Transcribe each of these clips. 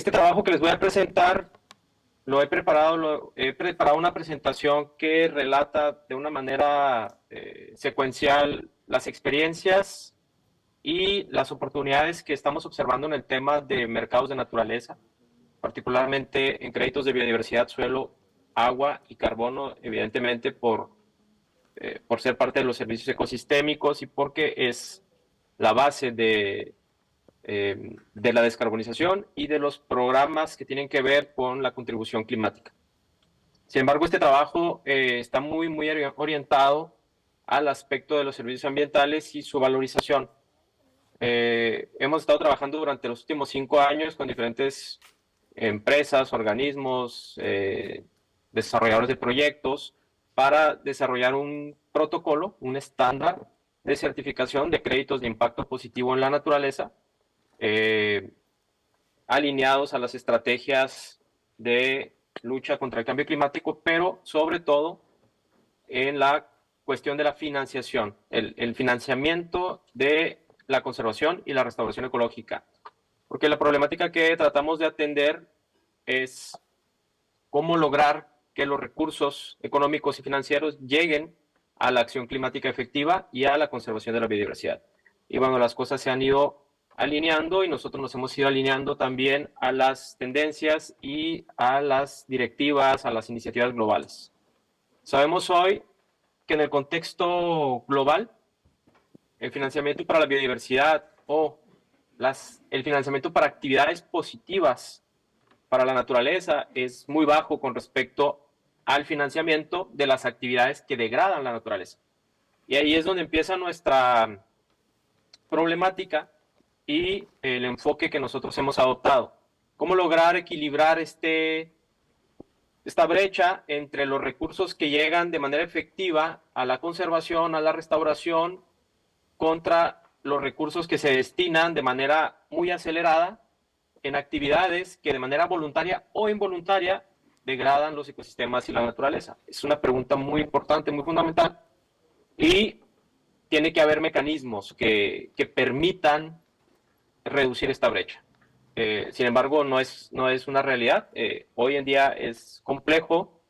Este trabajo que les voy a presentar he preparado una presentación que relata de una manera secuencial las experiencias y las oportunidades que estamos observando en el tema de mercados de naturaleza, particularmente en créditos de biodiversidad, suelo, agua y carbono, evidentemente por ser parte de los servicios ecosistémicos y porque es la base de la descarbonización y de los programas que tienen que ver con la contribución climática. Sin embargo, este trabajo está muy orientado al aspecto de los servicios ambientales y su valorización. Hemos estado trabajando durante los últimos 5 años con diferentes empresas, organismos, desarrolladores de proyectos para desarrollar un protocolo, un estándar de certificación de créditos de impacto positivo en la naturaleza, alineados a las estrategias de lucha contra el cambio climático, pero sobre todo en la cuestión de la financiación, el financiamiento de la conservación y la restauración ecológica. Porque la problemática que tratamos de atender es cómo lograr que los recursos económicos y financieros lleguen a la acción climática efectiva y a la conservación de la biodiversidad. Y bueno, las cosas se han ido alineando y nosotros nos hemos ido alineando también a las tendencias y a las directivas, a las iniciativas globales. Sabemos hoy que en el contexto global, el financiamiento para la biodiversidad o el financiamiento para actividades positivas para la naturaleza es muy bajo con respecto al financiamiento de las actividades que degradan la naturaleza. Y ahí es donde empieza nuestra problemática y el enfoque que nosotros hemos adoptado. ¿Cómo lograr equilibrar esta brecha entre los recursos que llegan de manera efectiva a la conservación, a la restauración, contra los recursos que se destinan de manera muy acelerada en actividades que de manera voluntaria o involuntaria degradan los ecosistemas y la naturaleza? Es una pregunta muy importante, muy fundamental, y tiene que haber mecanismos que permitan reducir esta brecha. Sin embargo, no es una realidad. Hoy en día es complejo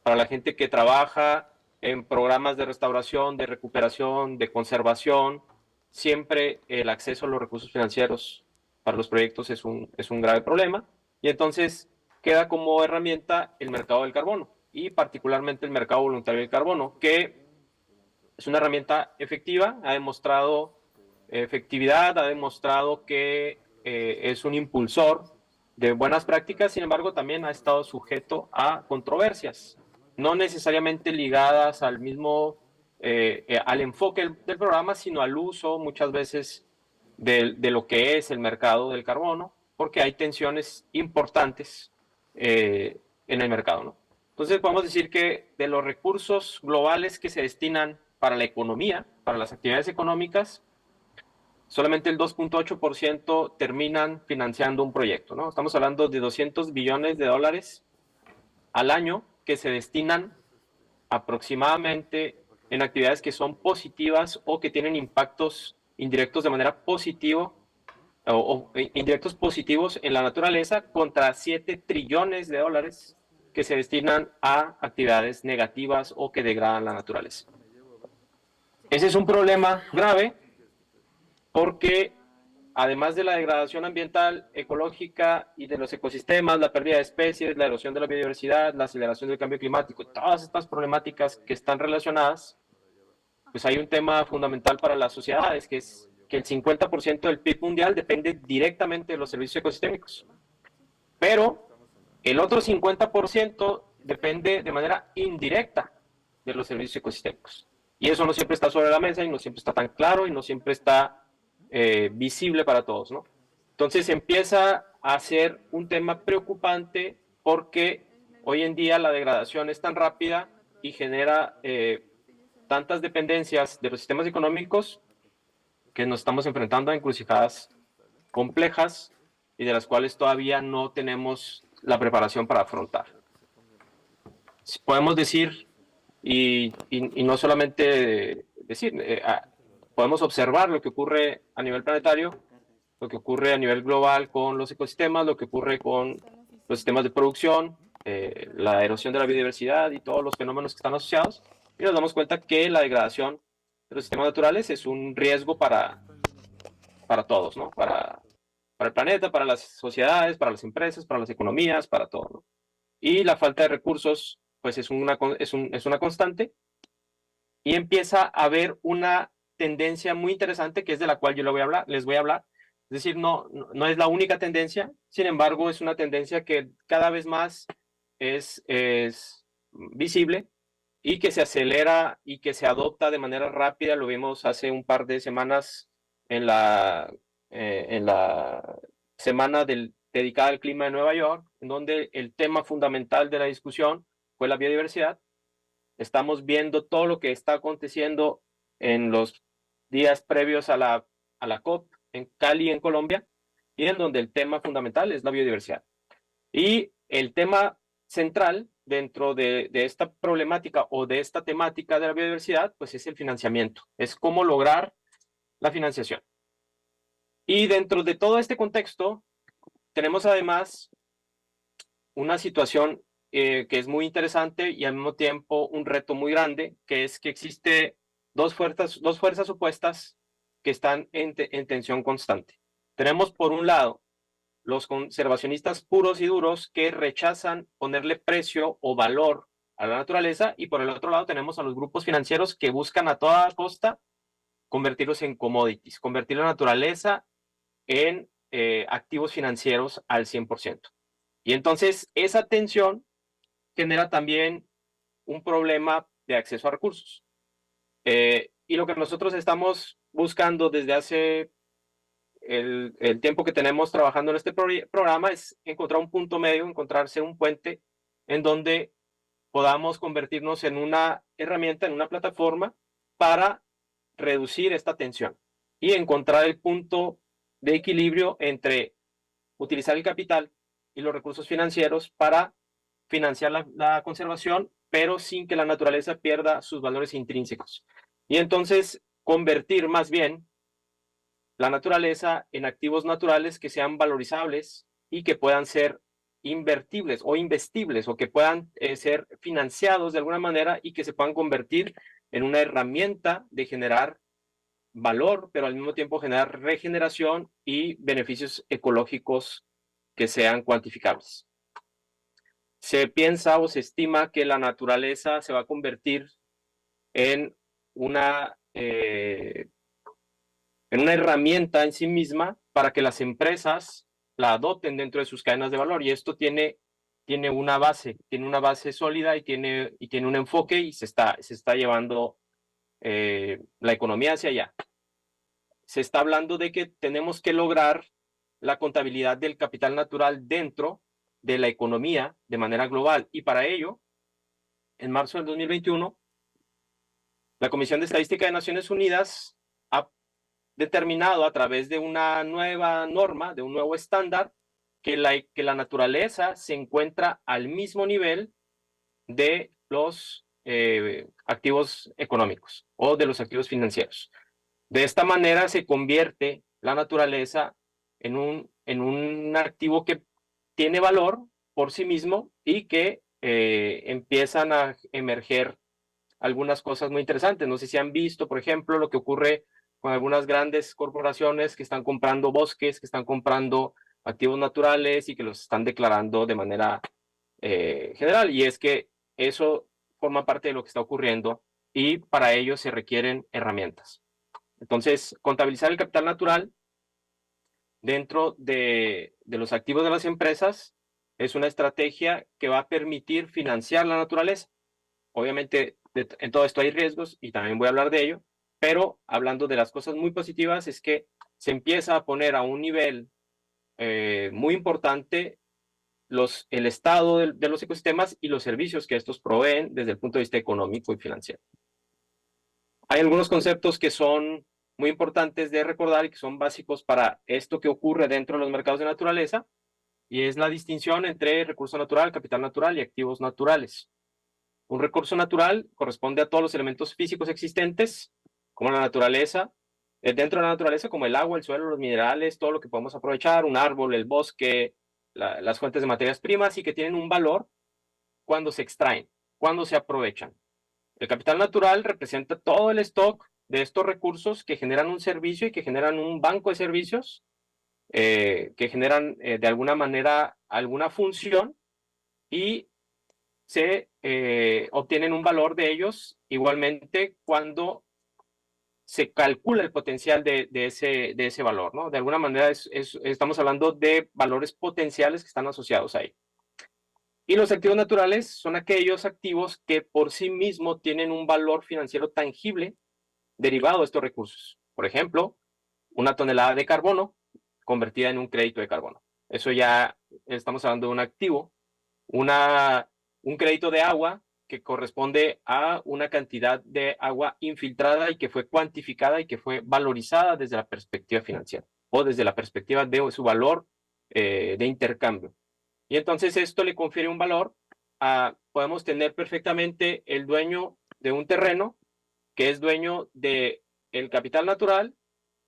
para la gente que trabaja en programas de restauración, de recuperación, de conservación. Siempre el acceso a los recursos financieros para los proyectos es un grave problema. Y entonces queda como herramienta el mercado del carbono y particularmente el mercado voluntario del carbono, que es una herramienta efectiva, ha demostrado efectividad, ha demostrado que es un impulsor de buenas prácticas. Sin embargo, también ha estado sujeto a controversias, no necesariamente ligadas al mismo, al enfoque del programa, sino al uso muchas veces de lo que es el mercado del carbono, porque hay tensiones importantes en el mercado, ¿no? Entonces podemos decir que de los recursos globales que se destinan para la economía, para las actividades económicas, solamente el 2.8% terminan financiando un proyecto, ¿no? Estamos hablando de 200 billones de dólares al año que se destinan aproximadamente en actividades que son positivas o que tienen impactos indirectos de manera positiva o indirectos positivos en la naturaleza, contra 7 trillones de dólares que se destinan a actividades negativas o que degradan la naturaleza. Ese es un problema grave porque además de la degradación ambiental, ecológica y de los ecosistemas, la pérdida de especies, la erosión de la biodiversidad, la aceleración del cambio climático, todas estas problemáticas que están relacionadas, pues hay un tema fundamental para las sociedades, que es que el 50% del PIB mundial depende directamente de los servicios ecosistémicos. Pero el otro 50% depende de manera indirecta de los servicios ecosistémicos. Y eso no siempre está sobre la mesa y no siempre está tan claro y no siempre está visible para todos, ¿no? Entonces empieza a ser un tema preocupante porque hoy en día la degradación es tan rápida y genera tantas dependencias de los sistemas económicos que nos estamos enfrentando a encrucijadas complejas y de las cuales todavía no tenemos la preparación para afrontar. Podemos decir, y no solamente decir, podemos observar lo que ocurre a nivel planetario, lo que ocurre a nivel global con los ecosistemas, lo que ocurre con los sistemas de producción, la erosión de la biodiversidad y todos los fenómenos que están asociados, y nos damos cuenta que la degradación de los sistemas naturales es un riesgo para todos, ¿no? Para el planeta, para las sociedades, para las empresas, para las economías, para todo, ¿no? Y la falta de recursos, pues es una constante, y empieza a haber una tendencia muy interesante que es de la cual yo les voy a hablar. Es decir, no es la única tendencia, sin embargo, es una tendencia que cada vez más es visible y que se acelera y que se adopta de manera rápida. Lo vimos hace un par de semanas en la semana dedicada al clima de Nueva York, en donde el tema fundamental de la discusión fue la biodiversidad. Estamos viendo todo lo que está aconteciendo en los días previos a la COP en Cali, en Colombia, y en donde el tema fundamental es la biodiversidad. Y el tema central dentro de esta problemática o de esta temática de la biodiversidad, pues es el financiamiento, es cómo lograr la financiación. Y dentro de todo este contexto, tenemos además una situación que es muy interesante y al mismo tiempo un reto muy grande, que es que existe dos fuerzas opuestas que están en tensión constante. Tenemos por un lado los conservacionistas puros y duros que rechazan ponerle precio o valor a la naturaleza, y por el otro lado tenemos a los grupos financieros que buscan a toda costa convertirlos en commodities, convertir la naturaleza en activos financieros al 100%. Y entonces esa tensión genera también un problema de acceso a recursos. Y lo que nosotros estamos buscando desde hace el tiempo que tenemos trabajando en este programa es encontrar un punto medio, encontrarse un puente en donde podamos convertirnos en una herramienta, en una plataforma para reducir esta tensión y encontrar el punto de equilibrio entre utilizar el capital y los recursos financieros para financiar la conservación, pero sin que la naturaleza pierda sus valores intrínsecos. Y entonces convertir más bien la naturaleza en activos naturales que sean valorizables y que puedan ser invertibles o investibles o que puedan ser financiados de alguna manera y que se puedan convertir en una herramienta de generar valor, pero al mismo tiempo generar regeneración y beneficios ecológicos que sean cuantificables. Se piensa o se estima que la naturaleza se va a convertir en una herramienta en sí misma para que las empresas la adopten dentro de sus cadenas de valor. Y esto tiene una base sólida y tiene un enfoque y se está llevando la economía hacia allá. Se está hablando de que tenemos que lograr la contabilidad del capital natural dentro de la economía de manera global. Y para ello, en marzo del 2021, la Comisión de Estadística de Naciones Unidas ha determinado a través de una nueva norma, de un nuevo estándar, que la naturaleza se encuentra al mismo nivel de los activos económicos o de los activos financieros. De esta manera se convierte la naturaleza en un activo que tiene valor por sí mismo y que empiezan a emerger algunas cosas muy interesantes. No sé si han visto, por ejemplo, lo que ocurre con algunas grandes corporaciones que están comprando bosques, que están comprando activos naturales y que los están declarando de manera general. Y es que eso forma parte de lo que está ocurriendo y para ello se requieren herramientas. Entonces, contabilizar el capital natural dentro de los activos de las empresas es una estrategia que va a permitir financiar la naturaleza. Obviamente, en todo esto hay riesgos y también voy a hablar de ello, pero hablando de las cosas muy positivas es que se empieza a poner a un nivel muy importante el estado de los ecosistemas y los servicios que estos proveen desde el punto de vista económico y financiero. Hay algunos conceptos que son muy importantes de recordar y que son básicos para esto que ocurre dentro de los mercados de naturaleza, y es la distinción entre recurso natural, capital natural y activos naturales. Un recurso natural corresponde a todos los elementos físicos existentes, como la naturaleza, dentro de la naturaleza, como el agua, el suelo, los minerales, todo lo que podemos aprovechar, un árbol, el bosque, las fuentes de materias primas, y que tienen un valor cuando se extraen, cuando se aprovechan. El capital natural representa todo el stock de estos recursos que generan un servicio y que generan un banco de servicios, que generan de alguna manera alguna función y se obtienen un valor de ellos igualmente cuando se calcula el potencial de ese valor, ¿no? De alguna manera estamos hablando de valores potenciales que están asociados ahí. Y los activos naturales son aquellos activos que por sí mismos tienen un valor financiero tangible derivado de estos recursos. Por ejemplo, una tonelada de carbono convertida en un crédito de carbono. Eso ya estamos hablando de un activo. Un crédito de agua que corresponde a una cantidad de agua infiltrada y que fue cuantificada y que fue valorizada desde la perspectiva financiera o desde la perspectiva de su valor de intercambio. Y entonces esto le confiere un valor podemos tener perfectamente el dueño de un terreno que es dueño del capital natural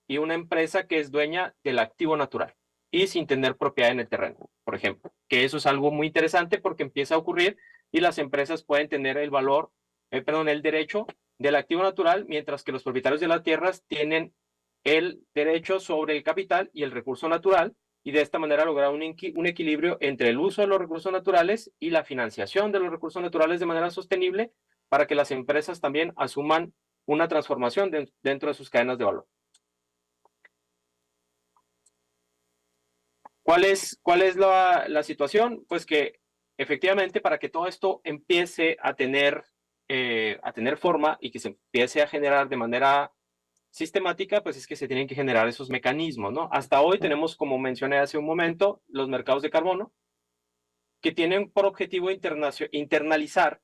y una empresa que es dueña del activo natural y sin tener propiedad en el terreno, por ejemplo. Que eso es algo muy interesante porque empieza a ocurrir y las empresas pueden tener el valor, el derecho del activo natural, mientras que los propietarios de las tierras tienen el derecho sobre el capital y el recurso natural, y de esta manera lograr un equilibrio entre el uso de los recursos naturales y la financiación de los recursos naturales de manera sostenible para que las empresas también asuman una transformación dentro de sus cadenas de valor. ¿Cuál es la situación? Pues que efectivamente para que todo esto empiece a tener forma y que se empiece a generar de manera sistemática, pues es que se tienen que generar esos mecanismos, ¿no? Hasta hoy tenemos, como mencioné hace un momento, los mercados de carbono, que tienen por objetivo internalizar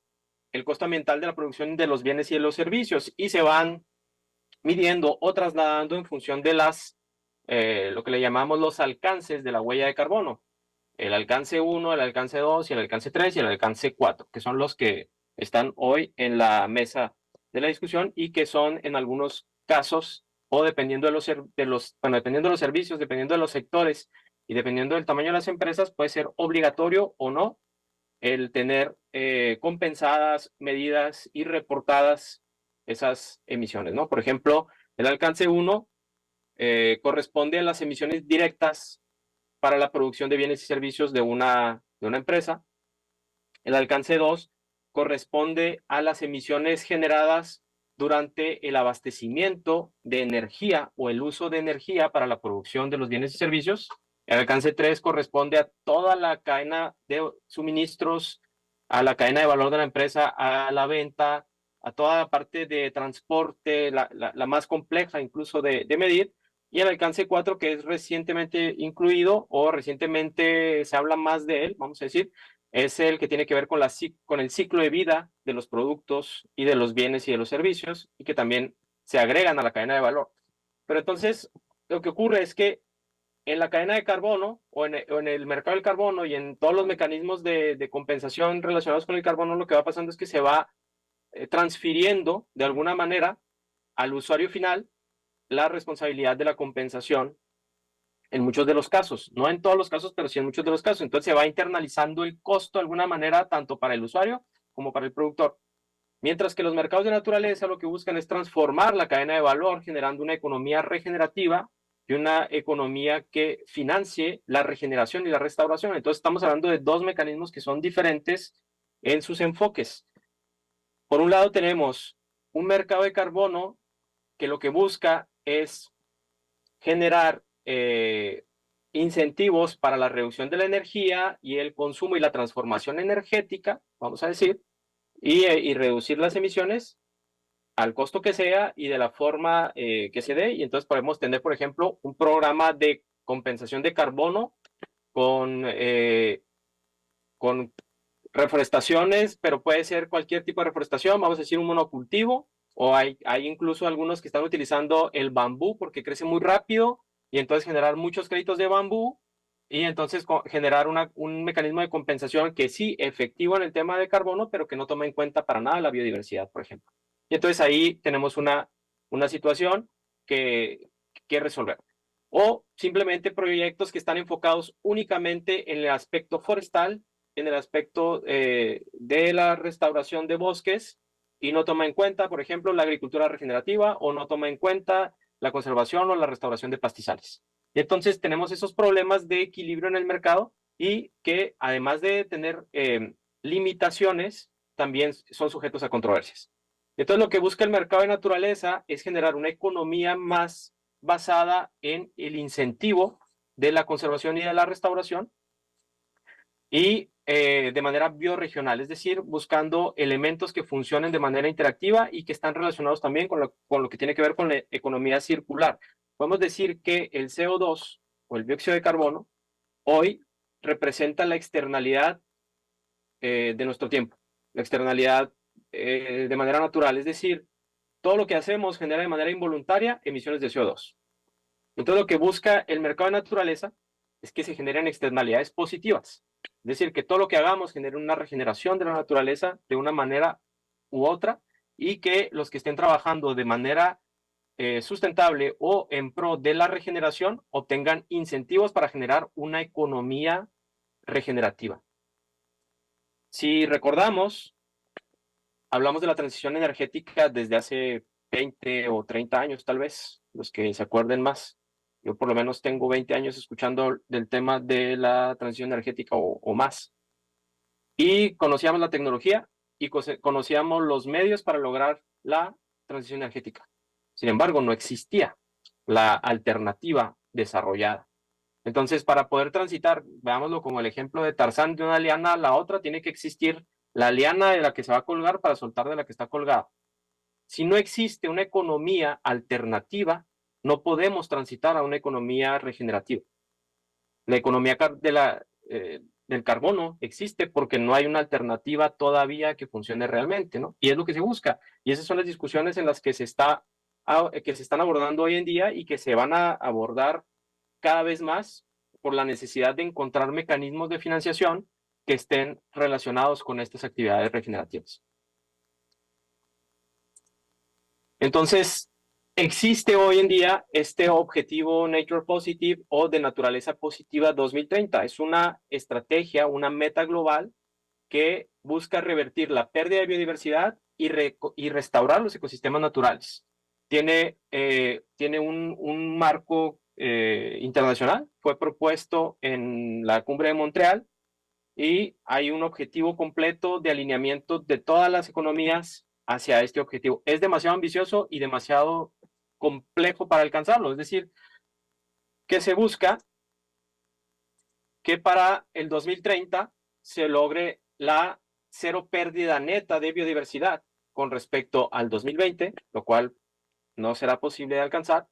el costo ambiental de la producción de los bienes y de los servicios y se van midiendo o trasladando en función de lo que le llamamos los alcances de la huella de carbono. El alcance 1, el alcance 2 y el alcance 3 y el alcance 4, que son los que están hoy en la mesa de la discusión y que son en algunos casos o dependiendo dependiendo de los servicios, dependiendo de los sectores y dependiendo del tamaño de las empresas, puede ser obligatorio o no el tener compensadas, medidas y reportadas esas emisiones, ¿no? Por ejemplo, el alcance 1 corresponde a las emisiones directas para la producción de bienes y servicios de una empresa. El alcance 2 corresponde a las emisiones generadas durante el abastecimiento de energía o el uso de energía para la producción de los bienes y servicios. El alcance 3 corresponde a toda la cadena de suministros, a la cadena de valor de la empresa, a la venta, a toda la parte de transporte, la más compleja incluso de medir. Y el alcance 4, que es recientemente incluido o recientemente se habla más de él, vamos a decir, es el que tiene que ver con el ciclo de vida de los productos y de los bienes y de los servicios y que también se agregan a la cadena de valor. Pero entonces, lo que ocurre es que en la cadena de carbono o en el mercado del carbono y en todos los mecanismos de compensación relacionados con el carbono, lo que va pasando es que se va transfiriendo de alguna manera al usuario final la responsabilidad de la compensación en muchos de los casos, no en todos los casos, pero sí en muchos de los casos. Entonces se va internalizando el costo de alguna manera, tanto para el usuario como para el productor. Mientras que los mercados de naturaleza lo que buscan es transformar la cadena de valor, generando una economía regenerativa y una economía que financie la regeneración y la restauración. Entonces estamos hablando de dos mecanismos que son diferentes en sus enfoques. Por un lado tenemos un mercado de carbono que lo que busca es generar incentivos para la reducción de la energía y el consumo y la transformación energética, vamos a decir, y reducir las emisiones al costo que sea y de la forma que se dé. Y entonces podemos tener, por ejemplo, un programa de compensación de carbono con reforestaciones, pero puede ser cualquier tipo de reforestación, vamos a decir un monocultivo, o hay incluso algunos que están utilizando el bambú porque crece muy rápido y entonces generar muchos créditos de bambú y entonces generar un mecanismo de compensación que sí efectivo en el tema de carbono, pero que no toma en cuenta para nada la biodiversidad, por ejemplo. Y entonces ahí tenemos una situación que resolver. O simplemente proyectos que están enfocados únicamente en el aspecto forestal, en el aspecto de la restauración de bosques, y no toma en cuenta, por ejemplo, la agricultura regenerativa, o no toma en cuenta la conservación o la restauración de pastizales. Y entonces tenemos esos problemas de equilibrio en el mercado y que además de tener limitaciones, también son sujetos a controversias. Entonces lo que busca el mercado de naturaleza es generar una economía más basada en el incentivo de la conservación y de la restauración, y de manera biorregional, es decir, buscando elementos que funcionen de manera interactiva y que están relacionados también con lo que tiene que ver con la economía circular. Podemos decir que el CO2 o el dióxido de carbono hoy representa la externalidad de nuestro tiempo, la externalidad de manera natural, es decir, todo lo que hacemos genera de manera involuntaria emisiones de CO2. Entonces lo que busca el mercado de naturaleza es que se generen externalidades positivas, es decir, que todo lo que hagamos genere una regeneración de la naturaleza de una manera u otra, y que los que estén trabajando de manera sustentable o en pro de la regeneración obtengan incentivos para generar una economía regenerativa. Si recordamos, hablamos de la transición energética desde hace 20 o 30 años, tal vez, los que se acuerden más. Yo por lo menos tengo 20 años escuchando del tema de la transición energética o más. Y conocíamos la tecnología y conocíamos los medios para lograr la transición energética. Sin embargo, no existía la alternativa desarrollada. Entonces, para poder transitar, veámoslo como el ejemplo de Tarzán, de una liana a la otra, tiene que existir la liana de la que se va a colgar para soltar de la que está colgada. Si no existe una economía alternativa, no podemos transitar a una economía regenerativa. La economía del carbono existe porque no hay una alternativa todavía que funcione realmente, ¿no? Y es lo que se busca. Y esas son las discusiones en las que se están abordando hoy en día y que se van a abordar cada vez más por la necesidad de encontrar mecanismos de financiación que estén relacionados con estas actividades regenerativas. Entonces, existe hoy en día este objetivo Nature Positive o de naturaleza positiva 2030. Es una estrategia, una meta global que busca revertir la pérdida de biodiversidad y restaurar los ecosistemas naturales. Tiene un marco internacional, fue propuesto en la Cumbre de Montreal, y hay un objetivo completo de alineamiento de todas las economías hacia este objetivo. Es demasiado ambicioso y demasiado complejo para alcanzarlo, es decir, que se busca que para el 2030 se logre la cero pérdida neta de biodiversidad con respecto al 2020, lo cual no será posible de alcanzar,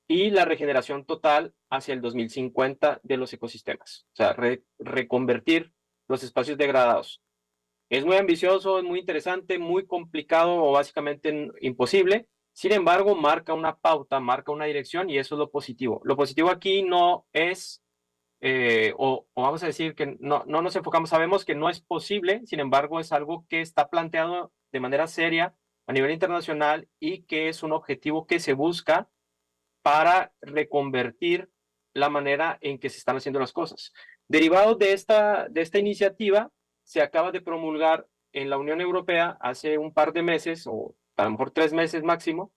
y la regeneración total hacia el 2050 de los ecosistemas, o sea, reconvertir los espacios degradados. Es muy ambicioso, es muy interesante, muy complicado o básicamente imposible. Sin embargo, marca una pauta, marca una dirección, y eso es lo positivo. Lo positivo aquí no es, o vamos a decir que no nos enfocamos, sabemos que no es posible, sin embargo, es algo que está planteado de manera seria a nivel internacional y que es un objetivo que se busca para reconvertir la manera en que se están haciendo las cosas. Derivado de esta iniciativa, se acaba de promulgar en la Unión Europea hace un par de meses, o a lo mejor 3 meses máximo,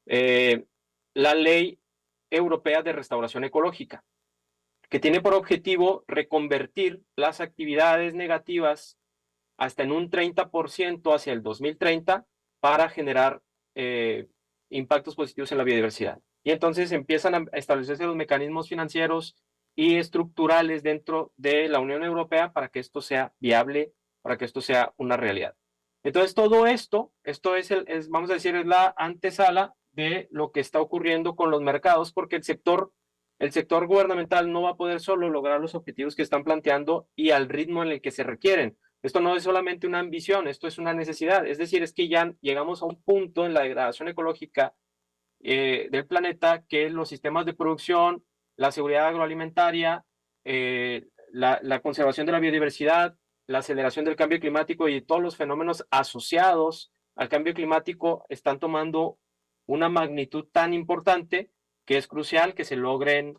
la Ley Europea de Restauración Ecológica, que tiene por objetivo reconvertir las actividades negativas hasta en un 30% hacia el 2030 para generar impactos positivos en la biodiversidad. Y entonces empiezan a establecerse los mecanismos financieros y estructurales dentro de la Unión Europea para que esto sea viable, para que esto sea una realidad. Entonces todo esto es vamos a decir, es la antesala de lo que está ocurriendo con los mercados, porque el sector gubernamental no va a poder solo lograr los objetivos que están planteando y al ritmo en el que se requieren. Esto no es solamente una ambición, esto es una necesidad. Es decir, es que ya llegamos a un punto en la degradación ecológica del planeta que los sistemas de producción, la seguridad agroalimentaria, la conservación de la biodiversidad, la aceleración del cambio climático y todos los fenómenos asociados al cambio climático están tomando una magnitud tan importante que es crucial que se logren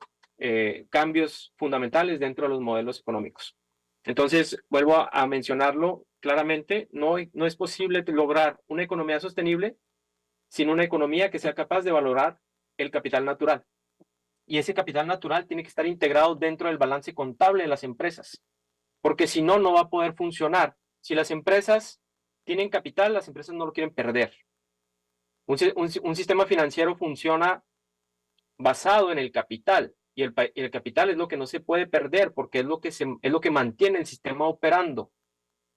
cambios fundamentales dentro de los modelos económicos. Entonces, vuelvo a mencionarlo claramente, no es posible lograr una economía sostenible sin una economía que sea capaz de valorar el capital natural. Y ese capital natural tiene que estar integrado dentro del balance contable de las empresas, porque si no, no va a poder funcionar. Si las empresas tienen capital, las empresas no lo quieren perder. Un sistema financiero funciona basado en el capital, y el capital es lo que no se puede perder, porque es lo que mantiene el sistema operando.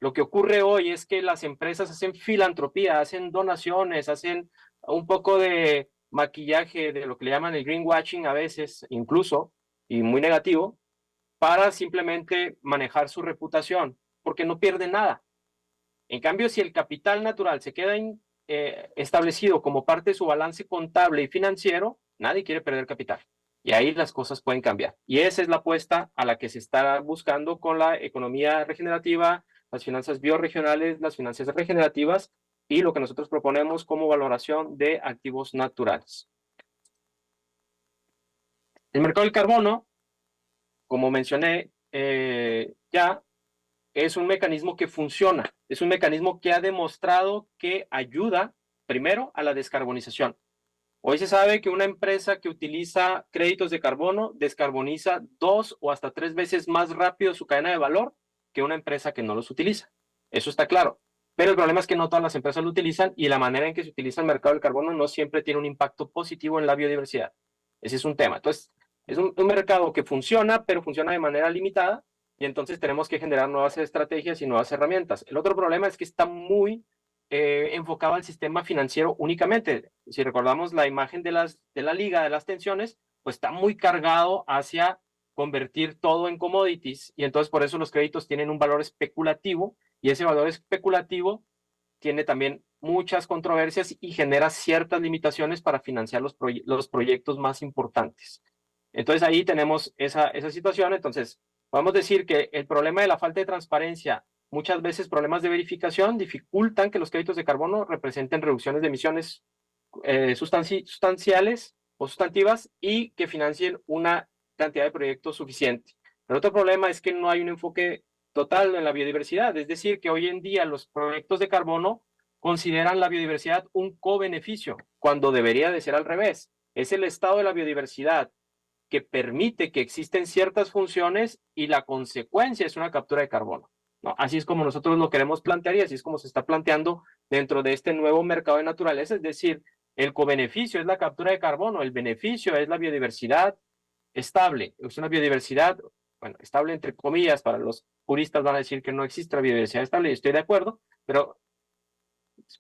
Lo que ocurre hoy es que las empresas hacen filantropía, hacen donaciones, hacen un poco de maquillaje de lo que le llaman el greenwashing a veces, incluso, y muy negativo, para simplemente manejar su reputación, porque no pierden nada. En cambio, si el capital natural se queda establecido como parte de su balance contable y financiero, nadie quiere perder capital. Y ahí las cosas pueden cambiar. Y esa es la apuesta a la que se está buscando con la economía regenerativa, las finanzas biorregionales, las finanzas regenerativas y lo que nosotros proponemos como valoración de activos naturales. El mercado del carbono, como mencioné ya, es un mecanismo que funciona, es un mecanismo que ha demostrado que ayuda primero a la descarbonización. Hoy se sabe que una empresa que utiliza créditos de carbono descarboniza 2 o hasta 3 veces más rápido su cadena de valor que una empresa que no los utiliza. Eso está claro. Pero el problema es que no todas las empresas lo utilizan y la manera en que se utiliza el mercado del carbono no siempre tiene un impacto positivo en la biodiversidad. Ese es un tema. Entonces, es un mercado que funciona, pero funciona de manera limitada y entonces tenemos que generar nuevas estrategias y nuevas herramientas. El otro problema es que está muy enfocado al sistema financiero únicamente. Si recordamos la imagen de la liga de las tensiones, pues está muy cargado hacia convertir todo en commodities y entonces por eso los créditos tienen un valor especulativo y ese valor especulativo tiene también muchas controversias y genera ciertas limitaciones para financiar los proyectos más importantes. Entonces ahí tenemos esa situación. Entonces podemos decir que el problema de la falta de transparencia, muchas veces problemas de verificación, dificultan que los créditos de carbono representen reducciones de emisiones sustanciales o sustantivas y que financien una cantidad de proyectos suficiente. El otro problema es que no hay un enfoque total en la biodiversidad, es decir, que hoy en día los proyectos de carbono consideran la biodiversidad un co-beneficio, cuando debería de ser al revés. Es el estado de la biodiversidad que permite que existen ciertas funciones y la consecuencia es una captura de carbono, ¿no? Así es como nosotros lo queremos plantear y así es como se está planteando dentro de este nuevo mercado de naturaleza, es decir, el cobeneficio es la captura de carbono, el beneficio es la biodiversidad estable, es una biodiversidad, bueno, estable entre comillas, para los puristas van a decir que no existe la biodiversidad estable y estoy de acuerdo, pero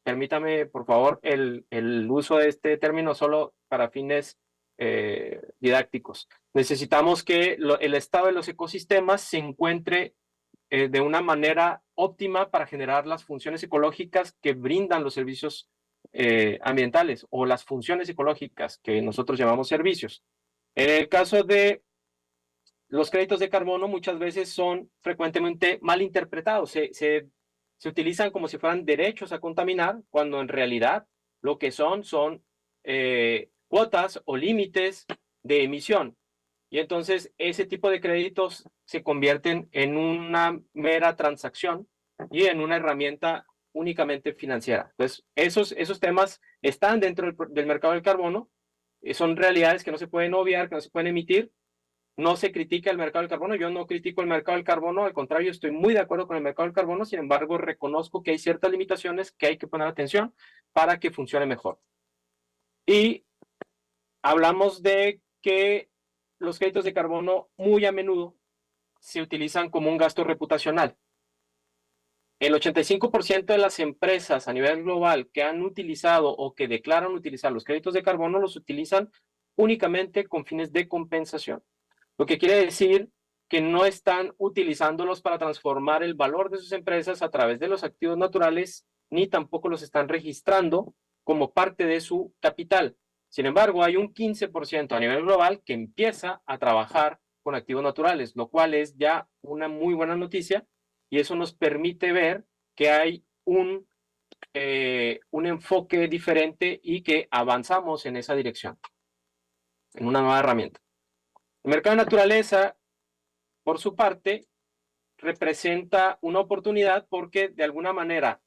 permítame por favor el uso de este término solo para fines didácticos. Necesitamos que el estado de los ecosistemas se encuentre de una manera óptima para generar las funciones ecológicas que brindan los servicios ambientales o las funciones ecológicas que nosotros llamamos servicios. En el caso de los créditos de carbono, muchas veces son frecuentemente mal interpretados. Se utilizan como si fueran derechos a contaminar, cuando en realidad lo que son cuotas o límites de emisión. Y entonces ese tipo de créditos se convierten en una mera transacción y en una herramienta únicamente financiera. Entonces, esos temas están dentro del mercado del carbono, son realidades que no se pueden obviar, que no se pueden emitir. No se critica el mercado del carbono, yo no critico el mercado del carbono, al contrario, estoy muy de acuerdo con el mercado del carbono, sin embargo, reconozco que hay ciertas limitaciones que hay que poner atención para que funcione mejor. Y hablamos de que los créditos de carbono muy a menudo se utilizan como un gasto reputacional. El 85% de las empresas a nivel global que han utilizado o que declaran utilizar los créditos de carbono los utilizan únicamente con fines de compensación. Lo que quiere decir que no están utilizándolos para transformar el valor de sus empresas a través de los activos naturales, ni tampoco los están registrando como parte de su capital. Sin embargo, hay un 15% a nivel global que empieza a trabajar con activos naturales, lo cual es ya una muy buena noticia y eso nos permite ver que hay un un enfoque diferente y que avanzamos en esa dirección, en una nueva herramienta. El mercado de naturaleza, por su parte, representa una oportunidad porque de alguna manera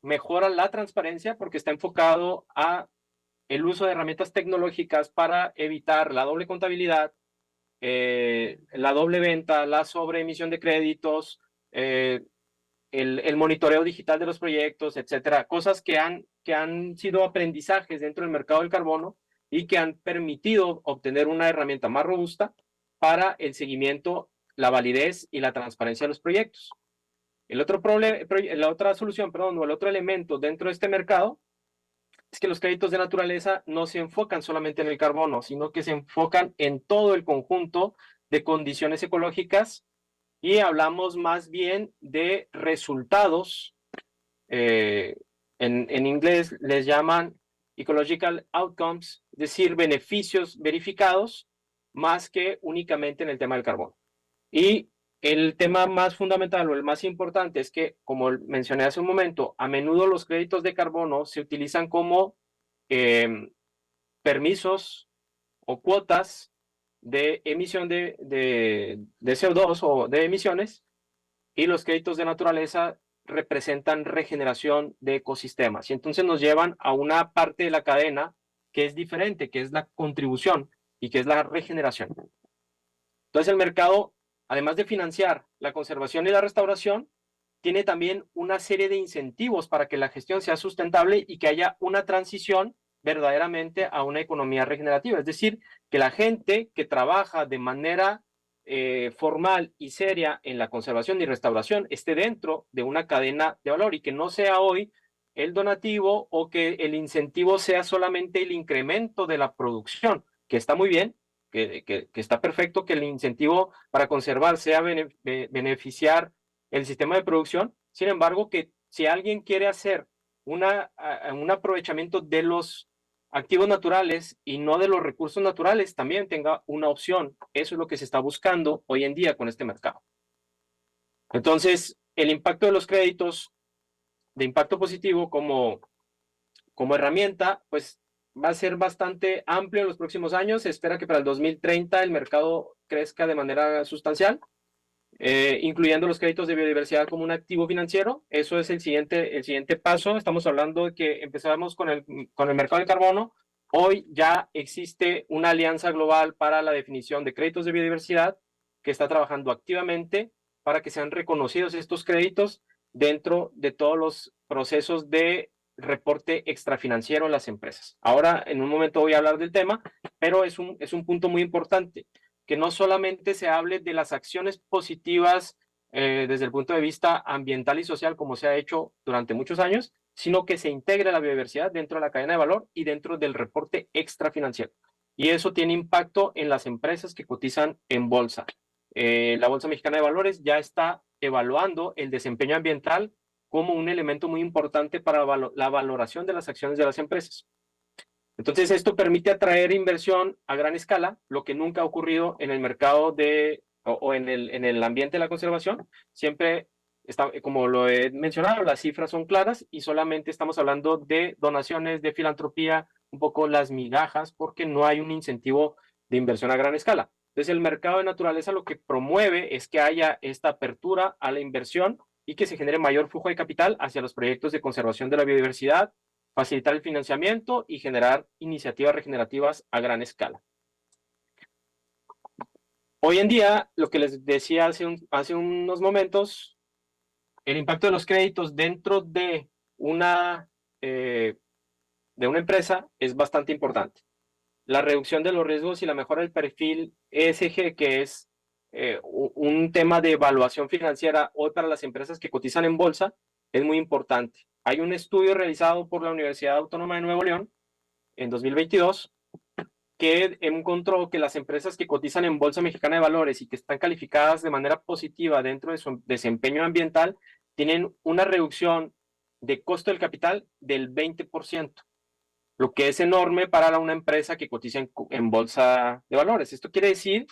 mejora la transparencia porque está enfocado a el uso de herramientas tecnológicas para evitar la doble contabilidad, la doble venta, la sobreemisión de créditos, el monitoreo digital de los proyectos, etcétera. Cosas que han sido aprendizajes dentro del mercado del carbono y que han permitido obtener una herramienta más robusta para el seguimiento, la validez y la transparencia de los proyectos. La otra solución, perdón, o el otro elemento dentro de este mercado es que los créditos de naturaleza no se enfocan solamente en el carbono, sino que se enfocan en todo el conjunto de condiciones ecológicas y hablamos más bien de resultados. En inglés les llaman ecological outcomes, es decir, beneficios verificados, más que únicamente en el tema del carbono. Y el tema más fundamental o el más importante es que, como mencioné hace un momento, a menudo los créditos de carbono se utilizan como permisos o cuotas de emisión de CO2 o de emisiones, y los créditos de naturaleza representan regeneración de ecosistemas. Y entonces nos llevan a una parte de la cadena que es diferente, que es la contribución y que es la regeneración. Entonces el mercado, además de financiar la conservación y la restauración, tiene también una serie de incentivos para que la gestión sea sustentable y que haya una transición verdaderamente a una economía regenerativa. Es decir, que la gente que trabaja de manera formal y seria en la conservación y restauración esté dentro de una cadena de valor y que no sea hoy el donativo o que el incentivo sea solamente el incremento de la producción, que está muy bien, que está perfecto que el incentivo para conservar sea beneficiar el sistema de producción. Sin embargo, que si alguien quiere hacer un aprovechamiento de los activos naturales y no de los recursos naturales, también tenga una opción. Eso es lo que se está buscando hoy en día con este mercado. Entonces, el impacto de los créditos de impacto positivo como herramienta, pues va a ser bastante amplio en los próximos años. Se espera que para el 2030 el mercado crezca de manera sustancial, incluyendo los créditos de biodiversidad como un activo financiero. Eso es el siguiente paso. Estamos hablando de que empezamos con el mercado del carbono. Hoy ya existe una alianza global para la definición de créditos de biodiversidad que está trabajando activamente para que sean reconocidos estos créditos dentro de todos los procesos de reporte extrafinanciero en las empresas. Ahora, en un momento voy a hablar del tema, pero es un punto muy importante, que no solamente se hable de las acciones positivas desde el punto de vista ambiental y social, como se ha hecho durante muchos años, sino que se integre la biodiversidad dentro de la cadena de valor y dentro del reporte extrafinanciero. Y eso tiene impacto en las empresas que cotizan en bolsa. La Bolsa Mexicana de Valores ya está evaluando el desempeño ambiental como un elemento muy importante para la valoración de las acciones de las empresas. Entonces, esto permite atraer inversión a gran escala, lo que nunca ha ocurrido en el mercado o en el ambiente de la conservación. Siempre está, como lo he mencionado, las cifras son claras y solamente estamos hablando de donaciones, de filantropía, un poco las migajas, porque no hay un incentivo de inversión a gran escala. Entonces, el mercado de naturaleza lo que promueve es que haya esta apertura a la inversión y que se genere mayor flujo de capital hacia los proyectos de conservación de la biodiversidad, facilitar el financiamiento y generar iniciativas regenerativas a gran escala. Hoy en día, lo que les decía hace unos momentos, el impacto de los créditos dentro de una empresa es bastante importante. La reducción de los riesgos y la mejora del perfil ESG, que es un tema de evaluación financiera hoy para las empresas que cotizan en bolsa, es muy importante. Hay un estudio realizado por la Universidad Autónoma de Nuevo León en 2022 que encontró que las empresas que cotizan en Bolsa Mexicana de Valores y que están calificadas de manera positiva dentro de su desempeño ambiental tienen una reducción de costo del capital del 20%, lo que es enorme para una empresa que cotiza en Bolsa de Valores. Esto quiere decir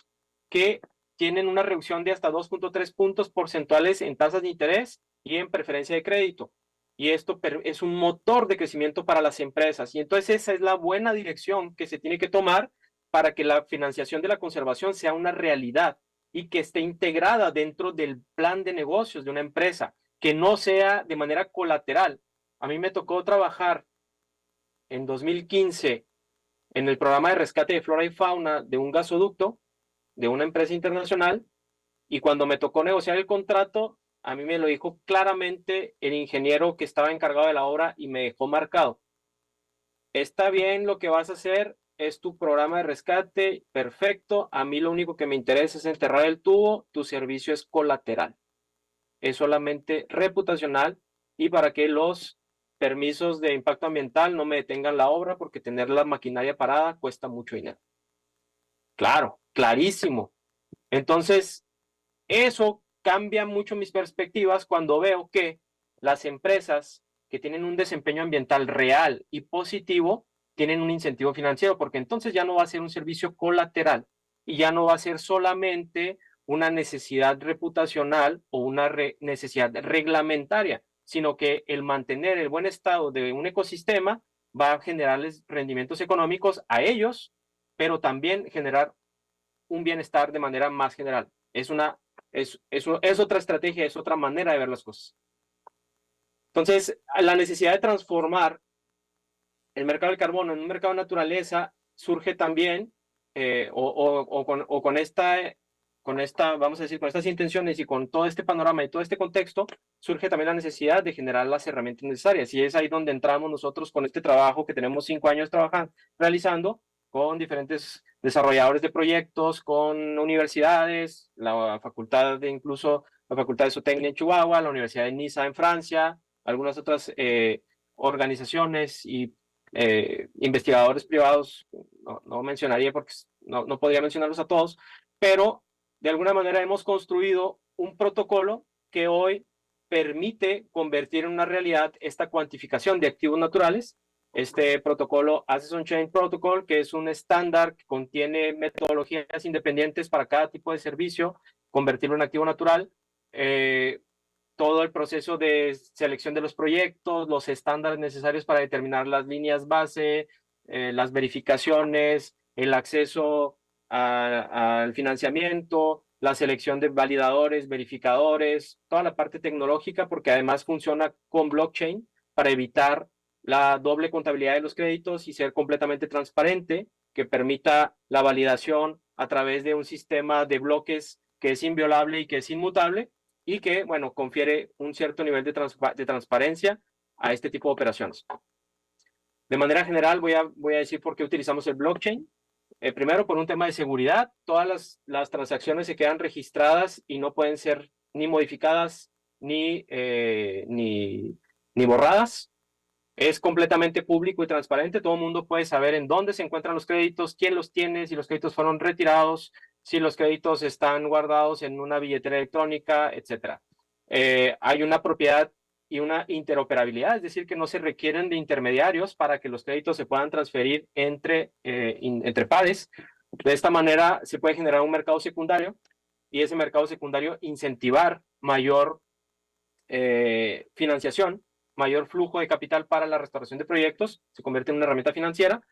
que tienen una reducción de hasta 2.3 puntos porcentuales en tasas de interés y en preferencia de crédito. y esto es un motor de crecimiento para las empresas. Y entonces esa es la buena dirección que se tiene que tomar para que la financiación de la conservación sea una realidad y que esté integrada dentro del plan de negocios de una empresa, que no sea de manera colateral. A mí me tocó trabajar en 2015 en el programa de rescate de flora y fauna de un gasoducto de una empresa internacional, y cuando me tocó negociar el contrato, a mí me lo dijo claramente el ingeniero que estaba encargado de la obra y me dejó marcado: está bien lo que vas a hacer, es tu programa de rescate, perfecto, a mí lo único que me interesa es enterrar el tubo, tu servicio es colateral, es solamente reputacional, y para que los permisos de impacto ambiental no me detengan la obra, porque tener la maquinaria parada cuesta mucho dinero. Claro, clarísimo. Entonces, eso cambia mucho mis perspectivas cuando veo que las empresas que tienen un desempeño ambiental real y positivo tienen un incentivo financiero, porque entonces ya no va a ser un servicio colateral y ya no va a ser solamente una necesidad reputacional o una necesidad reglamentaria, sino que el mantener el buen estado de un ecosistema va a generarles rendimientos económicos a ellos, pero también generar un bienestar de manera más general. Es otra estrategia, es otra manera de ver las cosas. Entonces, la necesidad de transformar el mercado del carbono en un mercado de naturaleza surge también, con esta, vamos a decir, con estas intenciones y con todo este panorama y todo este contexto, surge también la necesidad de generar las herramientas necesarias. Y es ahí donde entramos nosotros con este trabajo que tenemos 5 años trabajando, realizando con diferentes desarrolladores de proyectos, con universidades, la facultad de incluso la Facultad de Zootecnia en Chihuahua, la Universidad de Niza en Francia, algunas otras organizaciones y investigadores privados. No mencionaría porque no podría mencionarlos a todos, pero de alguna manera hemos construido un protocolo que hoy permite convertir en una realidad esta cuantificación de activos naturales. Este protocolo Assets on Chain Protocol, que es un estándar que contiene metodologías independientes para cada tipo de servicio, convertirlo en activo natural. Todo el proceso de selección de los proyectos, los estándares necesarios para determinar las líneas base, las verificaciones, el acceso al financiamiento, la selección de validadores, verificadores, toda la parte tecnológica, porque además funciona con blockchain para evitar la doble contabilidad de los créditos y ser completamente transparente, que permita la validación a través de un sistema de bloques que es inviolable y que es inmutable, y que, bueno, confiere un cierto nivel de transparencia a este tipo de operaciones. De manera general, voy a decir por qué utilizamos el blockchain. Primero, por un tema de seguridad. Todas las transacciones se quedan registradas y no pueden ser ni modificadas ni borradas. Es completamente público y transparente. Todo el mundo puede saber en dónde se encuentran los créditos, quién los tiene, si los créditos fueron retirados, si los créditos están guardados en una billetera electrónica, etc. Hay una propiedad y una interoperabilidad, es decir, que no se requieren de intermediarios para que los créditos se puedan transferir entre pares. De esta manera se puede generar un mercado secundario, y ese mercado secundario incentivar mayor financiación, mayor flujo de capital para la restauración de proyectos, se convierte en una herramienta financiera,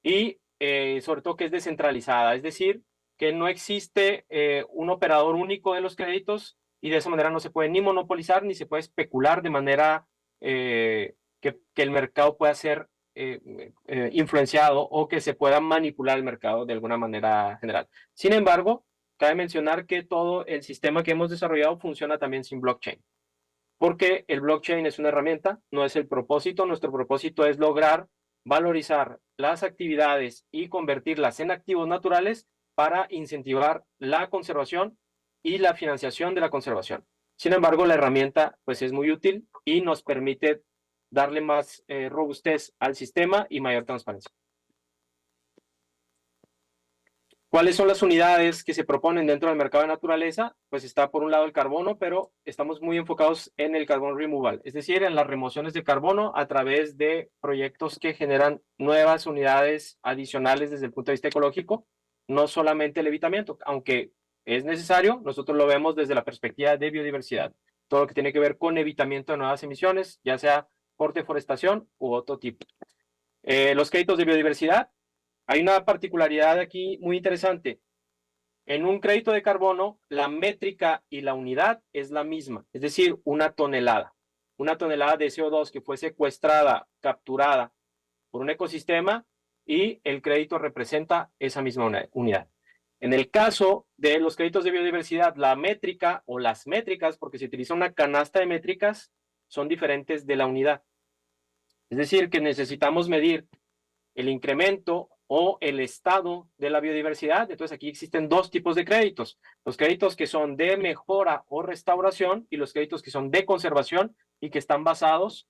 y sobre todo que es descentralizada, es decir, que no existe un operador único de los créditos, y de esa manera no se puede ni monopolizar ni se puede especular de manera que el mercado pueda ser influenciado o que se pueda manipular el mercado de alguna manera general. Sin embargo, cabe mencionar que todo el sistema que hemos desarrollado funciona también sin blockchain, porque el blockchain es una herramienta, no es el propósito. Nuestro propósito es lograr valorizar las actividades y convertirlas en activos naturales para incentivar la conservación y la financiación de la conservación. Sin embargo, la herramienta pues es muy útil y nos permite darle más robustez al sistema y mayor transparencia. ¿Cuáles son las unidades que se proponen dentro del mercado de naturaleza? Pues está por un lado el carbono, pero estamos muy enfocados en el carbon removal, es decir, en las remociones de carbono a través de proyectos que generan nuevas unidades adicionales desde el punto de vista ecológico, no solamente el evitamiento, aunque es necesario, nosotros lo vemos desde la perspectiva de biodiversidad. todo lo que tiene que ver con evitamiento de nuevas emisiones, ya sea por deforestación u otro tipo. Los créditos de biodiversidad, hay una particularidad aquí muy interesante. En un crédito de carbono, la métrica y la unidad es la misma, es decir, una tonelada. Una tonelada de CO2 que fue secuestrada, capturada por un ecosistema, y el crédito representa esa misma unidad. En el caso de los créditos de biodiversidad, la métrica o las métricas, porque se utiliza una canasta de métricas, son diferentes de la unidad. Es decir, que necesitamos medir el incremento o el estado de la biodiversidad. Entonces aquí existen dos tipos de créditos: los créditos que son de mejora o restauración y los créditos que son de conservación y que están basados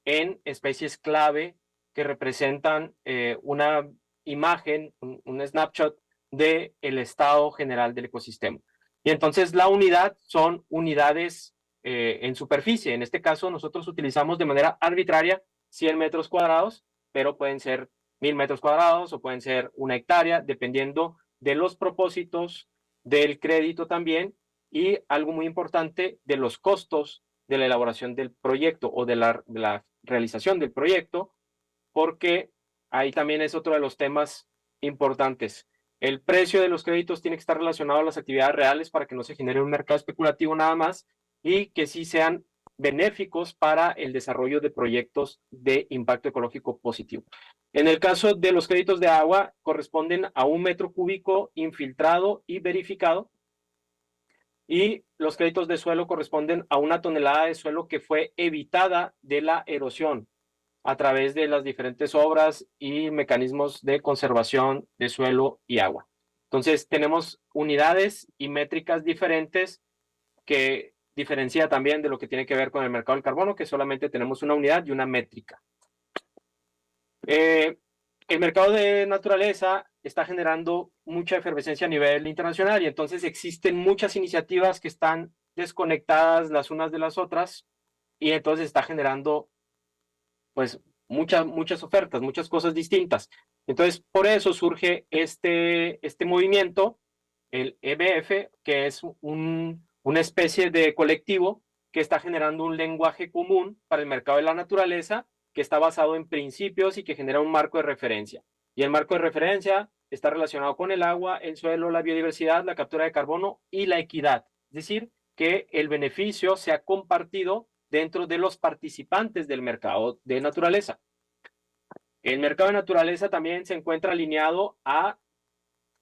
en especies clave que representan una imagen, un snapshot del estado general del ecosistema. Y entonces la unidad son unidades en superficie. En este caso nosotros utilizamos de manera arbitraria 100 metros cuadrados, pero pueden ser 1000 metros cuadrados o pueden ser 1 hectárea, dependiendo de los propósitos del crédito también, y algo muy importante, de los costos de la elaboración del proyecto o de la realización del proyecto, porque ahí también es otro de los temas importantes. El precio de los créditos tiene que estar relacionado a las actividades reales para que no se genere un mercado especulativo nada más, y que sí sean benéficos para el desarrollo de proyectos de impacto ecológico positivo. En el caso de los créditos de agua, corresponden a 1 metro cúbico infiltrado y verificado, y los créditos de suelo corresponden a 1 tonelada de suelo que fue evitada de la erosión a través de las diferentes obras y mecanismos de conservación de suelo y agua. Entonces, tenemos unidades y métricas diferentes, que diferencia también de lo que tiene que ver con el mercado del carbono, que solamente tenemos una unidad y una métrica. El mercado de naturaleza está generando mucha efervescencia a nivel internacional, y entonces existen muchas iniciativas que están desconectadas las unas de las otras, y entonces está generando pues muchas ofertas, muchas cosas distintas. Entonces, por eso surge este movimiento, el EBF, que es una especie de colectivo que está generando un lenguaje común para el mercado de la naturaleza, que está basado en principios y que genera un marco de referencia. Y el marco de referencia está relacionado con el agua, el suelo, la biodiversidad, la captura de carbono y la equidad. Es decir, que el beneficio sea compartido dentro de los participantes del mercado de naturaleza. El mercado de naturaleza también se encuentra alineado a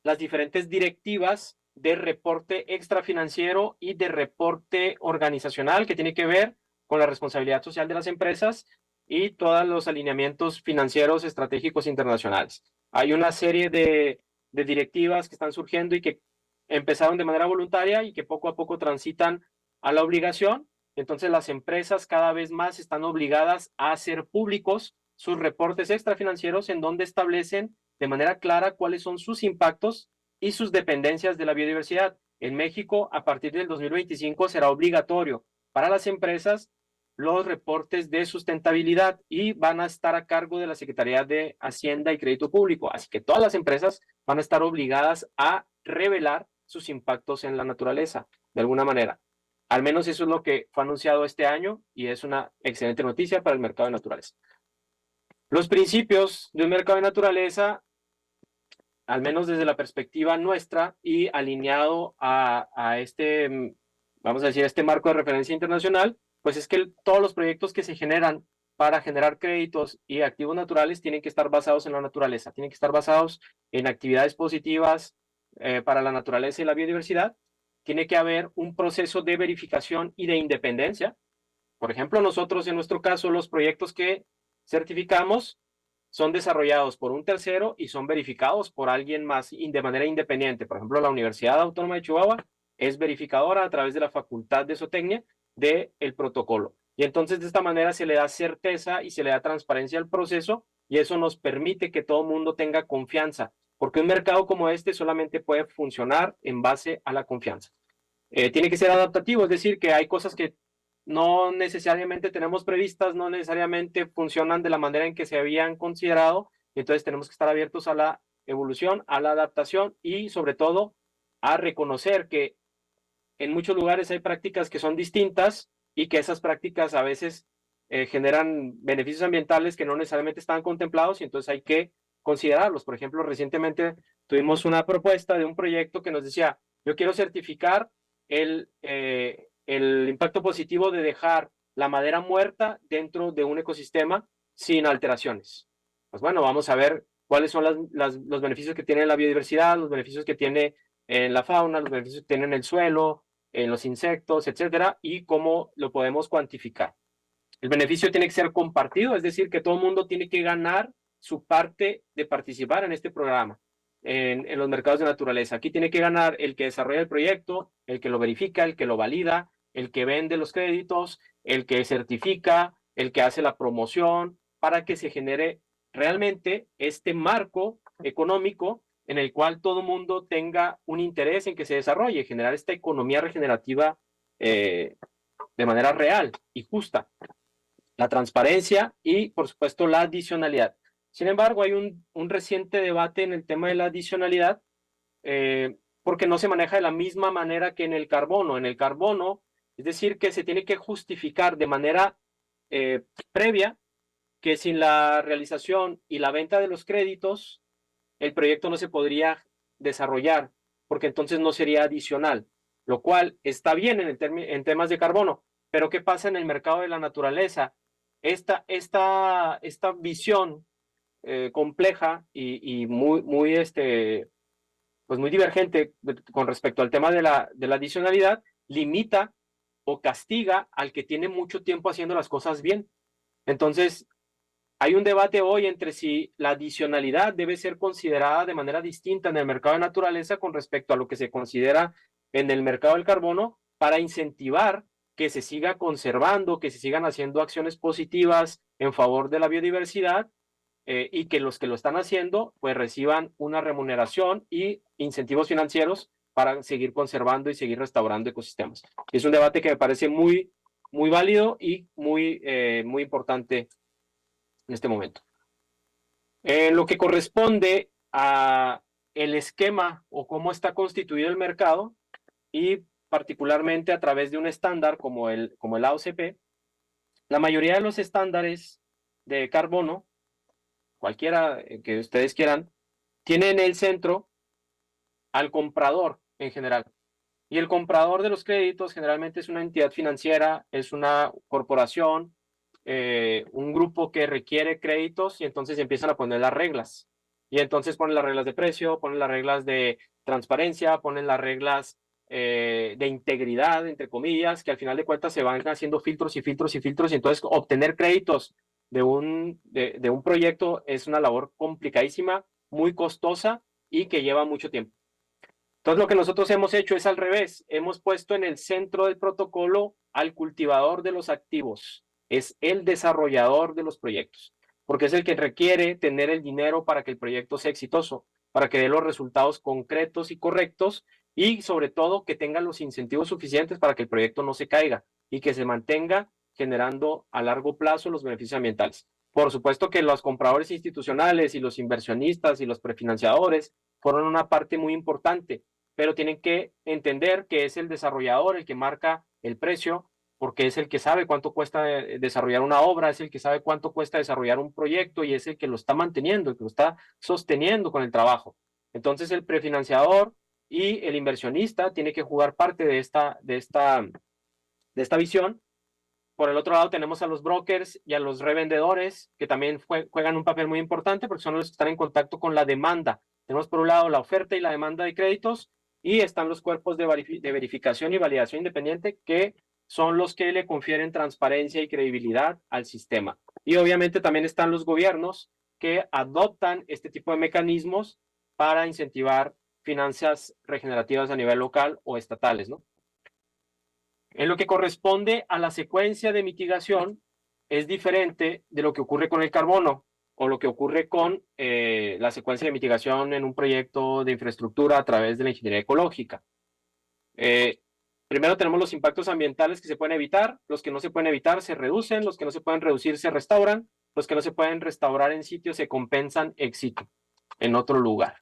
las diferentes directivas de reporte extrafinanciero y de reporte organizacional, que tiene que ver con la responsabilidad social de las empresas y todos los alineamientos financieros estratégicos internacionales. Hay una serie de directivas que están surgiendo y que empezaron de manera voluntaria y que poco a poco transitan a la obligación. Entonces las empresas cada vez más están obligadas a hacer públicos sus reportes extrafinancieros, en donde establecen de manera clara cuáles son sus impactos y sus dependencias de la biodiversidad. En México, a partir del 2025, será obligatorio para las empresas los reportes de sustentabilidad, y van a estar a cargo de la Secretaría de Hacienda y Crédito Público. Así que todas las empresas van a estar obligadas a revelar sus impactos en la naturaleza, de alguna manera. Al menos eso es lo que fue anunciado este año, y es una excelente noticia para el mercado de naturaleza. Los principios de un mercado de naturaleza, al menos desde la perspectiva nuestra y alineado a este, vamos a decir, este marco de referencia internacional, pues es que todos los proyectos que se generan para generar créditos y activos naturales tienen que estar basados en la naturaleza, tienen que estar basados en actividades positivas para la naturaleza y la biodiversidad. Tiene que haber un proceso de verificación y de independencia. Por ejemplo, nosotros, en nuestro caso, los proyectos que certificamos son desarrollados por un tercero y son verificados por alguien más de manera independiente. Por ejemplo, la Universidad Autónoma de Chihuahua es verificadora a través de la Facultad de Zootecnia del protocolo. Y entonces de esta manera se le da certeza y se le da transparencia al proceso, y eso nos permite que todo el mundo tenga confianza, porque un mercado como este solamente puede funcionar en base a la confianza. Tiene que ser adaptativo, es decir, que hay cosas que no necesariamente tenemos previstas, no necesariamente funcionan de la manera en que se habían considerado, y entonces tenemos que estar abiertos a la evolución, a la adaptación, y sobre todo a reconocer que en muchos lugares hay prácticas que son distintas y que esas prácticas a veces generan beneficios ambientales que no necesariamente estaban contemplados y entonces hay que considerarlos. Por ejemplo, recientemente tuvimos una propuesta de un proyecto que nos decía, yo quiero certificar el impacto positivo de dejar la madera muerta dentro de un ecosistema sin alteraciones. Pues bueno, vamos a ver cuáles son los beneficios que tiene la biodiversidad, los beneficios que tiene en la fauna, los beneficios que tiene en el suelo, en los insectos, etcétera, y cómo lo podemos cuantificar. El beneficio tiene que ser compartido, es decir, que todo el mundo tiene que ganar su parte de participar en este programa, en los mercados de naturaleza. Aquí tiene que ganar el que desarrolla el proyecto, el que lo verifica, el que lo valida, el que vende los créditos, el que certifica, el que hace la promoción, para que se genere realmente este marco económico en el cual todo el mundo tenga un interés en que se desarrolle, generar esta economía regenerativa de manera real y justa, la transparencia y, por supuesto, la adicionalidad. Sin embargo, hay un reciente debate en el tema de la adicionalidad porque no se maneja de la misma manera que en el carbono. En el carbono, es decir, que se tiene que justificar de manera previa que sin la realización y la venta de los créditos, el proyecto no se podría desarrollar, porque entonces no sería adicional, lo cual está bien en temas de carbono. Pero ¿qué pasa en el mercado de la naturaleza? Esta visión compleja y pues muy divergente con respecto al tema de la adicionalidad, limita o castiga al que tiene mucho tiempo haciendo las cosas bien. Entonces, hay un debate hoy entre si la adicionalidad debe ser considerada de manera distinta en el mercado de naturaleza con respecto a lo que se considera en el mercado del carbono para incentivar que se siga conservando, que se sigan haciendo acciones positivas en favor de la biodiversidad y que los que lo están haciendo pues reciban una remuneración y incentivos financieros para seguir conservando y seguir restaurando ecosistemas. Es un debate que me parece muy válido y muy importante en este momento. Lo que corresponde a el esquema o cómo está constituido el mercado y particularmente a través de un estándar como el AOCP, la mayoría de los estándares de carbono, cualquiera que ustedes quieran, tienen en el centro al comprador en general. Y el comprador de los créditos generalmente es una entidad financiera, es una corporación, un grupo que requiere créditos y entonces empiezan a poner las reglas. Y entonces ponen las reglas de precio, ponen las reglas de transparencia, ponen las reglas de integridad, entre comillas, que al final de cuentas se van haciendo filtros y filtros y filtros. Y entonces obtener créditos de un proyecto es una labor complicadísima, muy costosa y que lleva mucho tiempo. Entonces lo que nosotros hemos hecho es al revés, hemos puesto en el centro del protocolo al cultivador de los activos, es el desarrollador de los proyectos, porque es el que requiere tener el dinero para que el proyecto sea exitoso, para que dé los resultados concretos y correctos y sobre todo que tenga los incentivos suficientes para que el proyecto no se caiga y que se mantenga generando a largo plazo los beneficios ambientales. Por supuesto que los compradores institucionales y los inversionistas y los prefinanciadores fueron una parte muy importante, pero tienen que entender que es el desarrollador el que marca el precio, porque es el que sabe cuánto cuesta desarrollar una obra, es el que sabe cuánto cuesta desarrollar un proyecto y es el que lo está manteniendo, el que lo está sosteniendo con el trabajo. Entonces el prefinanciador y el inversionista tiene que jugar parte de esta visión. Por el otro lado tenemos a los brokers y a los revendedores que también juegan un papel muy importante porque son los que están en contacto con la demanda. Tenemos por un lado la oferta y la demanda de créditos y están los cuerpos de verificación y validación independiente que son los que le confieren transparencia y credibilidad al sistema. Y obviamente también están los gobiernos que adoptan este tipo de mecanismos para incentivar finanzas regenerativas a nivel local o estatales, ¿no? En lo que corresponde a la secuencia de mitigación, es diferente de lo que ocurre con el carbono o lo que ocurre con la secuencia de mitigación en un proyecto de infraestructura a través de la ingeniería ecológica. Primero tenemos los impactos ambientales que se pueden evitar, los que no se pueden evitar se reducen, los que no se pueden reducir se restauran, los que no se pueden restaurar en sitio se compensan ex situ, en otro lugar.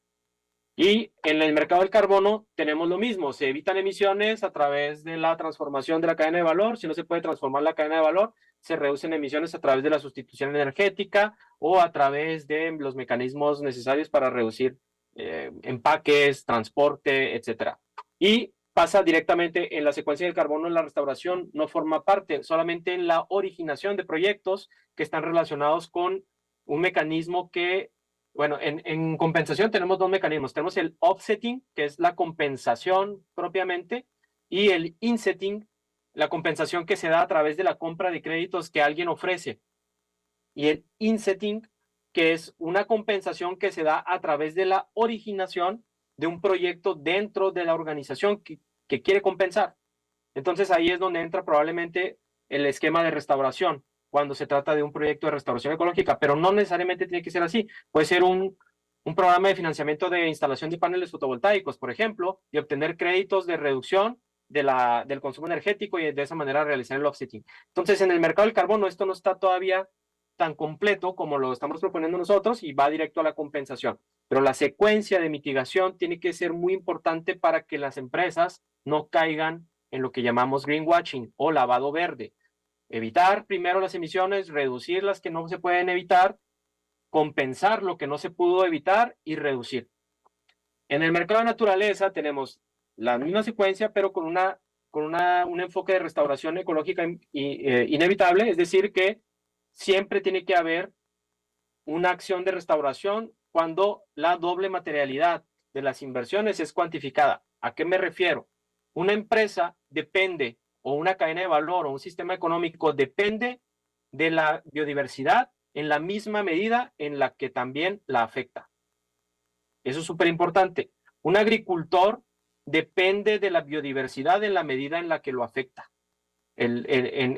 Y en el mercado del carbono tenemos lo mismo, se evitan emisiones a través de la transformación de la cadena de valor. Si no se puede transformar la cadena de valor, se reducen emisiones a través de la sustitución energética o a través de los mecanismos necesarios para reducir empaques, transporte, etcétera. Y pasa directamente en la secuencia del carbono. En la restauración no forma parte, solamente en la originación de proyectos que están relacionados con un mecanismo que, bueno, en compensación tenemos dos mecanismos. Tenemos el offsetting, que es la compensación propiamente, y el insetting, la compensación que se da a través de la compra de créditos que alguien ofrece. Y el insetting, que es una compensación que se da a través de la originación de un proyecto dentro de la organización que quiere compensar. Entonces ahí es donde entra probablemente el esquema de restauración, cuando se trata de un proyecto de restauración ecológica, pero no necesariamente tiene que ser así. Puede ser un programa de financiamiento de instalación de paneles fotovoltaicos, por ejemplo, y obtener créditos de reducción del consumo energético y de esa manera realizar el offsetting. Entonces, en el mercado del carbono esto no está todavía tan completo como lo estamos proponiendo nosotros y va directo a la compensación. Pero la secuencia de mitigación tiene que ser muy importante para que las empresas no caigan en lo que llamamos greenwashing o lavado verde. Evitar primero las emisiones, reducir las que no se pueden evitar, compensar lo que no se pudo evitar y reducir. En el mercado de naturaleza tenemos la misma secuencia, pero con un enfoque de restauración ecológica inevitable, es decir, que siempre tiene que haber una acción de restauración cuando la doble materialidad de las inversiones es cuantificada. ¿A qué me refiero? Una empresa depende, o una cadena de valor, o un sistema económico depende de la biodiversidad en la misma medida en la que también la afecta. Eso es súper importante. Un agricultor depende de la biodiversidad en la medida en la que lo afecta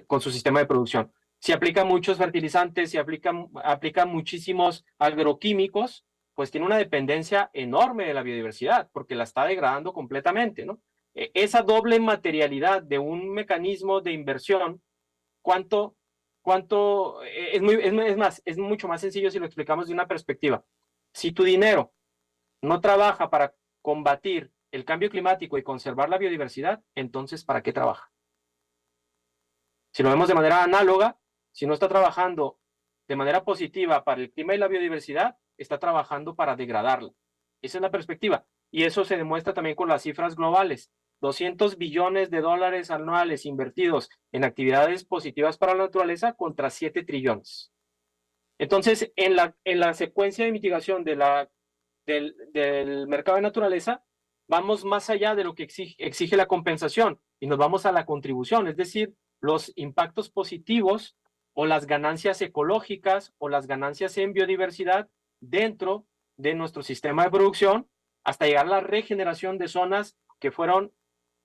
con su sistema de producción. Si aplica muchos fertilizantes, si aplica muchísimos agroquímicos, pues tiene una dependencia enorme de la biodiversidad, porque la está degradando completamente, ¿no? Esa doble materialidad de un mecanismo de inversión, ¿cuánto es mucho más sencillo si lo explicamos de una perspectiva? Si tu dinero no trabaja para combatir el cambio climático y conservar la biodiversidad, entonces ¿para qué trabaja? Si lo vemos de manera análoga, si no está trabajando de manera positiva para el clima y la biodiversidad, está trabajando para degradarla. Esa es la perspectiva. Y eso se demuestra también con las cifras globales. 200 billones de dólares anuales invertidos en actividades positivas para la naturaleza contra 7 trillones. Entonces, en la secuencia de mitigación del mercado de naturaleza, vamos más allá de lo que exige la compensación y nos vamos a la contribución, es decir, los impactos positivos o las ganancias ecológicas o las ganancias en biodiversidad dentro de nuestro sistema de producción hasta llegar a la regeneración de zonas que fueron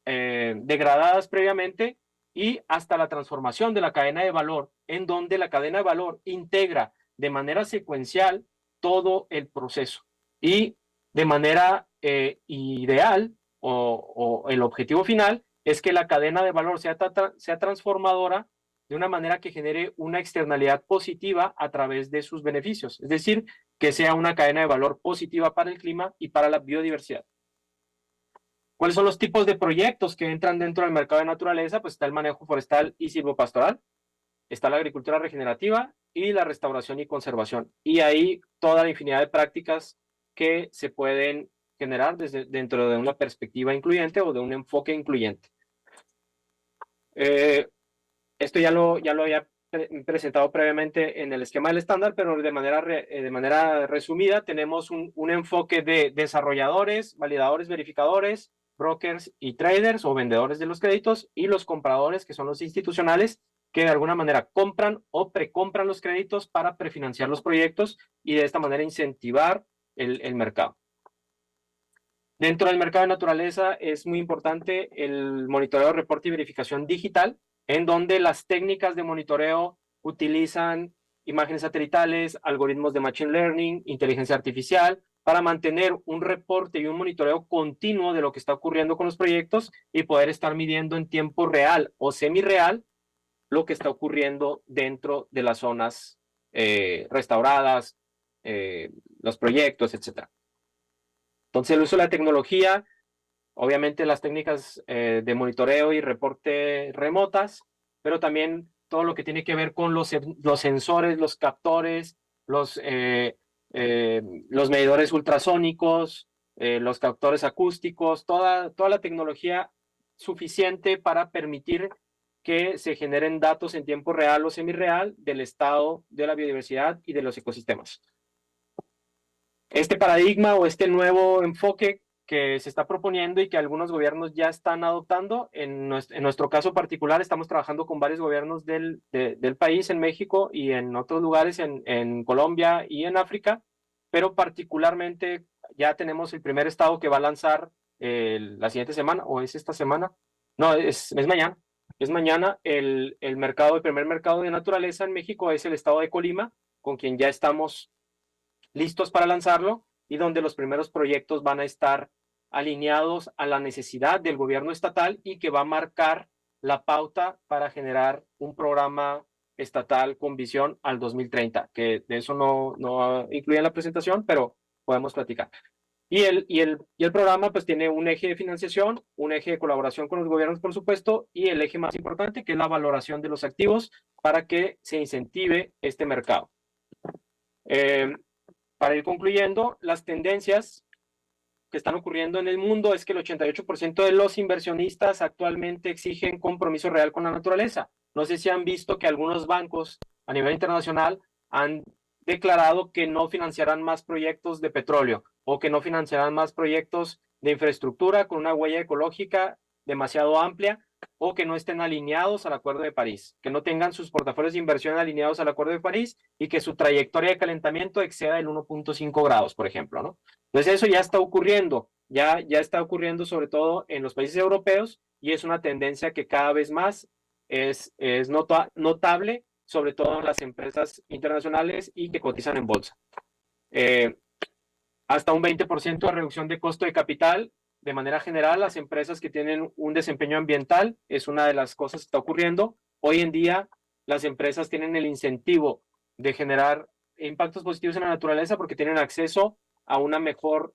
degradadas previamente y hasta la transformación de la cadena de valor, en donde la cadena de valor integra de manera secuencial todo el proceso y de manera ideal o el objetivo final es que la cadena de valor sea transformadora de una manera que genere una externalidad positiva a través de sus beneficios, es decir, que sea una cadena de valor positiva para el clima y para la biodiversidad. ¿Cuáles son los tipos de proyectos que entran dentro del mercado de naturaleza? Pues está el manejo forestal y silvopastoral, está la agricultura regenerativa y la restauración y conservación. Y ahí toda la infinidad de prácticas que se pueden generar dentro de una perspectiva incluyente o de un enfoque incluyente. Esto ya lo había presentado previamente en el esquema del estándar, pero de manera resumida tenemos un enfoque de desarrolladores, validadores, verificadores, brokers y traders o vendedores de los créditos y los compradores, que son los institucionales, que de alguna manera compran o precompran los créditos para prefinanciar los proyectos y de esta manera incentivar el mercado. Dentro del mercado de naturaleza es muy importante el monitoreo, reporte y verificación digital, en donde las técnicas de monitoreo utilizan imágenes satelitales, algoritmos de machine learning, inteligencia artificial, para mantener un reporte y un monitoreo continuo de lo que está ocurriendo con los proyectos y poder estar midiendo en tiempo real o semi-real lo que está ocurriendo dentro de las zonas restauradas, los proyectos, etc. Entonces, el uso de la tecnología, obviamente las técnicas de monitoreo y reporte remotas, pero también todo lo que tiene que ver con los sensores, los captores, los, eh, los medidores ultrasónicos, los captores acústicos, toda la tecnología suficiente para permitir que se generen datos en tiempo real o semirreal del estado de la biodiversidad y de los ecosistemas. Este paradigma o este nuevo enfoque que se está proponiendo y que algunos gobiernos ya están adoptando, en nuestro caso particular estamos trabajando con varios gobiernos del país, en México y en otros lugares, en Colombia y en África, pero particularmente ya tenemos el primer estado que va a lanzar la siguiente semana, o es esta semana, no, es mañana el primer mercado de naturaleza en México es el estado de Colima, con quien ya estamos listos para lanzarlo y donde los primeros proyectos van a estar alineados a la necesidad del gobierno estatal y que va a marcar la pauta para generar un programa estatal con visión al 2030, que de eso no incluye en la presentación, pero podemos platicar. Y el programa pues tiene un eje de financiación, un eje de colaboración con los gobiernos, por supuesto, y el eje más importante, que es la valoración de los activos para que se incentive este mercado. Para ir concluyendo, las tendencias que están ocurriendo en el mundo es que el 88% de los inversionistas actualmente exigen compromiso real con la naturaleza. No sé si han visto que algunos bancos a nivel internacional han declarado que no financiarán más proyectos de petróleo o que no financiarán más proyectos de infraestructura con una huella ecológica demasiado amplia o que no estén alineados al Acuerdo de París, que no tengan sus portafolios de inversión alineados al Acuerdo de París y que su trayectoria de calentamiento exceda el 1.5 grados, por ejemplo, ¿no? Entonces eso ya está ocurriendo, ya está ocurriendo sobre todo en los países europeos y es una tendencia que cada vez más es notable, sobre todo en las empresas internacionales y que cotizan en bolsa. Hasta un 20% de reducción de costo de capital. De manera general, las empresas que tienen un desempeño ambiental es una de las cosas que está ocurriendo. Hoy en día, las empresas tienen el incentivo de generar impactos positivos en la naturaleza porque tienen acceso a un mejor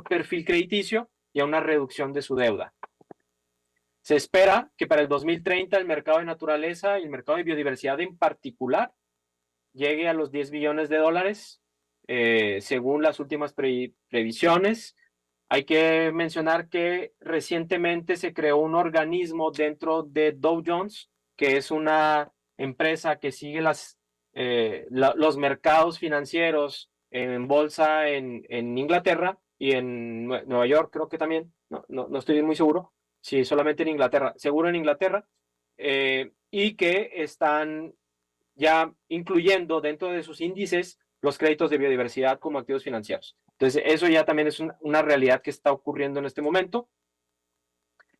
perfil crediticio y a una reducción de su deuda. Se espera que para el 2030 el mercado de naturaleza y el mercado de biodiversidad en particular llegue a los 10 billones de dólares, según las últimas previsiones. Hay que mencionar que recientemente se creó un organismo dentro de Dow Jones, que es una empresa que sigue los mercados financieros en bolsa en Inglaterra y en Nueva York, creo que también, no estoy muy seguro, sí, solamente en Inglaterra, seguro en Inglaterra, y que están ya incluyendo dentro de sus índices los créditos de biodiversidad como activos financieros. Entonces, eso ya también es una realidad que está ocurriendo en este momento.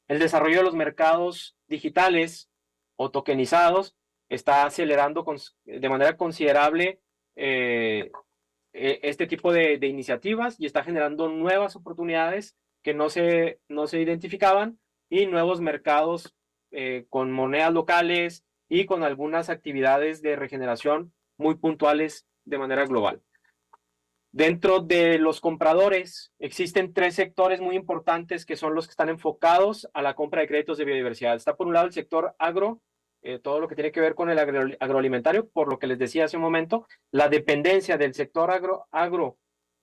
El desarrollo de los mercados digitales o tokenizados está acelerando de manera considerable este tipo de iniciativas y está generando nuevas oportunidades que no se identificaban y nuevos mercados con monedas locales y con algunas actividades de regeneración muy puntuales de manera global. Dentro de los compradores existen tres sectores muy importantes que son los que están enfocados a la compra de créditos de biodiversidad. Está por un lado el sector agro, todo lo que tiene que ver con el agroalimentario, por lo que les decía hace un momento, la dependencia del sector agro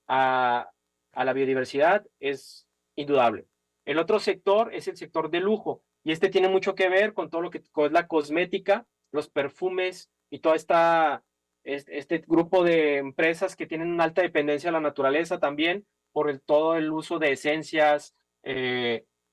a la biodiversidad es indudable. El otro sector es el sector de lujo y este tiene mucho que ver con todo lo que es la cosmética, los perfumes y toda este grupo de empresas que tienen una alta dependencia a la naturaleza también por todo el uso de esencias,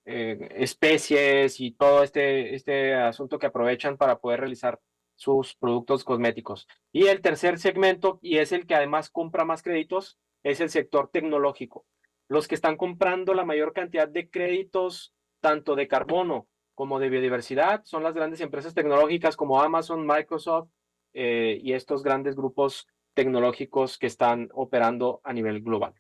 especies y todo este asunto que aprovechan para poder realizar sus productos cosméticos. Y el tercer segmento, y es el que además compra más créditos, es el sector tecnológico. Los que están comprando la mayor cantidad de créditos, tanto de carbono como de biodiversidad, son las grandes empresas tecnológicas como Amazon, Microsoft, y estos grandes grupos tecnológicos que están operando a nivel global.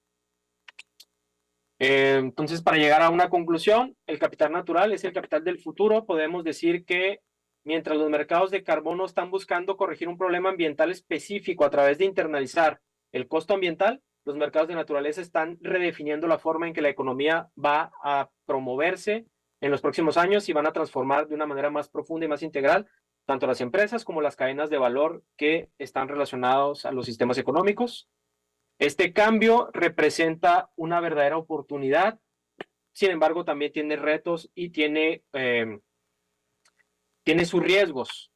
Entonces, para llegar a una conclusión, el capital natural es el capital del futuro. Podemos decir que mientras los mercados de carbono están buscando corregir un problema ambiental específico a través de internalizar el costo ambiental, los mercados de naturaleza están redefiniendo la forma en que la economía va a promoverse en los próximos años y van a transformar de una manera más profunda y más integral tanto las empresas como las cadenas de valor que están relacionados a los sistemas económicos. Este cambio representa una verdadera oportunidad, sin embargo también tiene retos y tiene sus riesgos.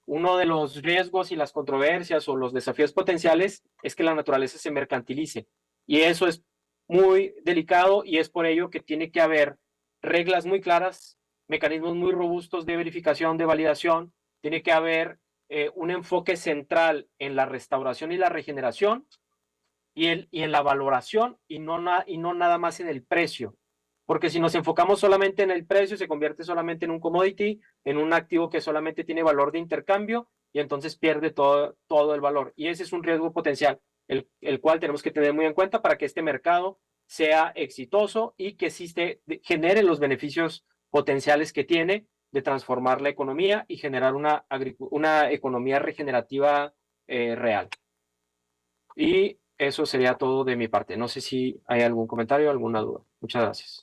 Uno de los riesgos y las controversias o los desafíos potenciales es que la naturaleza se mercantilice. Y eso es muy delicado y es por ello que tiene que haber reglas muy claras, mecanismos muy robustos de verificación, de validación. Tiene que haber un enfoque central en la restauración y la regeneración y en la valoración y no nada más en el precio. Porque si nos enfocamos solamente en el precio, se convierte solamente en un commodity, en un activo que solamente tiene valor de intercambio y entonces pierde todo el valor. Y ese es un riesgo potencial, el cual tenemos que tener muy en cuenta para que este mercado sea exitoso y que genere los beneficios potenciales que tiene de transformar la economía y generar una economía regenerativa real. Y eso sería todo de mi parte. No sé si hay algún comentario o alguna duda. Muchas gracias.